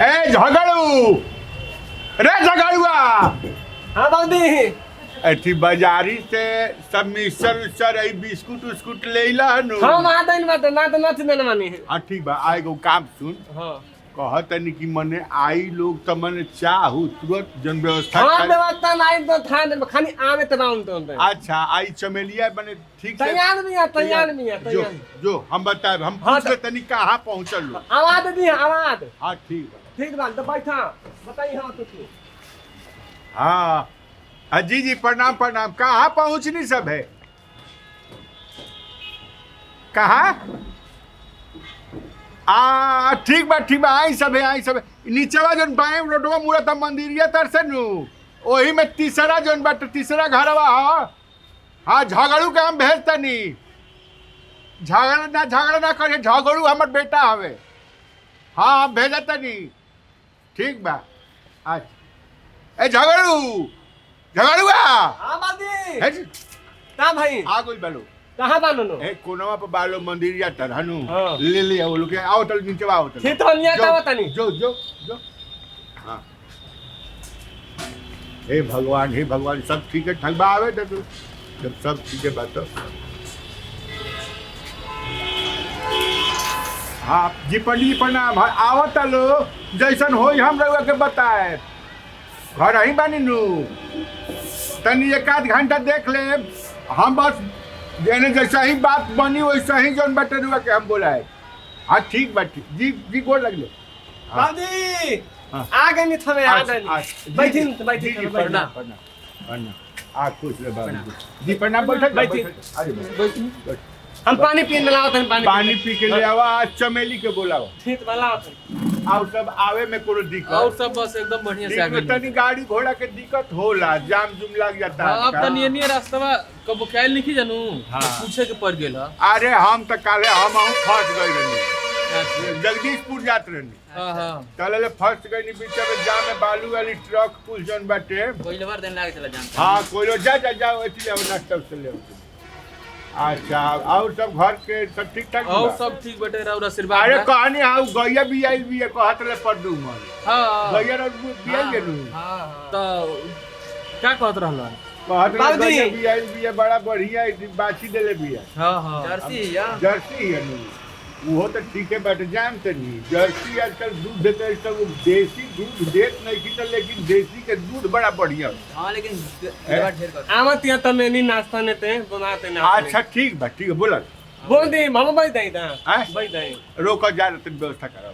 ए झगड़ू रे झगड़ुआ। हाँ बाबूजी। अथी बाजारी से सब मिक्सर उक्सर आई बिस्कुट उस्कुट ले ला नु। हाँ माता बात ना तो ना देने मानी। हाँ ठीक बा आए गो काम सुन। हाँ कहत नहीं कि मने आई लोग त मने चाहू तुरंत जन व्यवस्था हाँ व्यवस्था नहीं तो था खाली आवे तो ना उनते अच्छा आई चमेलिया बने ठीक से तैयार भी है तैयार भी है जो तैयार। जो हम बताए हम हाँ, पूछ ले तनी कहाँ पहुँचल लो। आवाज दी आवाज। हाँ ठीक बा ठीक बात तो बैठा बताइए। हाँ कुछ हाँ जी जी प्रणाम प्रणाम। कहाँ पहुँचनी सब है कहाँ ठीक बा आई सब है नीचवा जन बाएं रोडवा मुड़ा था मंदिरिया तर से नु वही में तीसरा जन बट तीसरा घरवा हाँ झगड़ू के हम भेज तनी झगड़ा ना करे झगड़ू हमर बेटा हवे हाँ हम भेजा तनी ठीक बा अच्छा ए झगड़ुआ हाँ बाबूजी ना भाई आ गई बालो कहाँ बानो नो ए कोनवा पे बालो मंदिर या तरहनु हाँ। ले वो लोग आओ तल नीचे आओ तल ठीक तो अन्य तावा तनी जो जो जो हाँ हे भगवान सब ठीक है ठग आवे तो जब सब ठीक है बात तो हाँ जी पंडित जी प्रणाम आवत लो जैसन हो हम रउआ के बताए घर ही बानी नु तनी एक आध घंटा देख ले हम बस जेने जैसा ही बात बनी वैसा ही जौन बटे रुआ के हम बोलाए हाँ ठीक बा ठीक जी गोर लगले बाबूजी हाँ। आ गए नहीं थमे आ गए अच्छा, बैठी जी, बैठी जी, बैठना प्रणाम आ खुश रहे बाबू जी प्रणाम बैठे बैठी। बैठ हम पानी पीने लाओ तनी पानी पी के ले आवा आज चमेली के बोलाओ ठीक वाला और सब आवे में कोनो दिक्कत और सब बस एकदम बढ़िया से आ ठीक, गई। तनी गाड़ी घोड़ा के दिक्कत होला जाम जुम लग जाता हाँ, अब है तो नियमित रास्ता कब ख्याल नहीं जानू हाँ। तो पूछे के पड़ गेल। अरे हम तो काले हम फंस गए रहनी जगदीशपुर जात रहनी हाँ हाँ चले फंस गई बीच में जाम में बालू वाली ट्रक कुछ जन बाटे पहले बार दिन लागे चला जानता। हाँ कोई जाओ इसलिए नाश्ता से ले अच्छा और सब घर के सब ठीक ठाक और बा? सब ठीक बटे और आशीर्वाद अरे बा। कहानी हाँ गैया भी आई भी है कहत ले पड्डू मन हाँ गैया रे भी आई गेलू तो क्या कहत रहलो? कहत ले बाबूजी। गैया भी आई भी है बड़ा बढ़िया है बाछी देले भी है हाँ हाँ जर्सी है नु वो तो ठीक है बट जान तो नहीं जर्सी आजकल दूध देते हैं सब देसी दूध देत नहीं की तो लेकिन देसी के दूध बड़ा बढ़िया होता हाँ लेकिन है। आमत या तमे नहीं नाश्ता ने ते बनाते ना अच्छा ठीक बा ठीक है बोला बोल दी हम बैठ दई ता हैं? बैठ दई रोको जा रहे व्यवस्था करा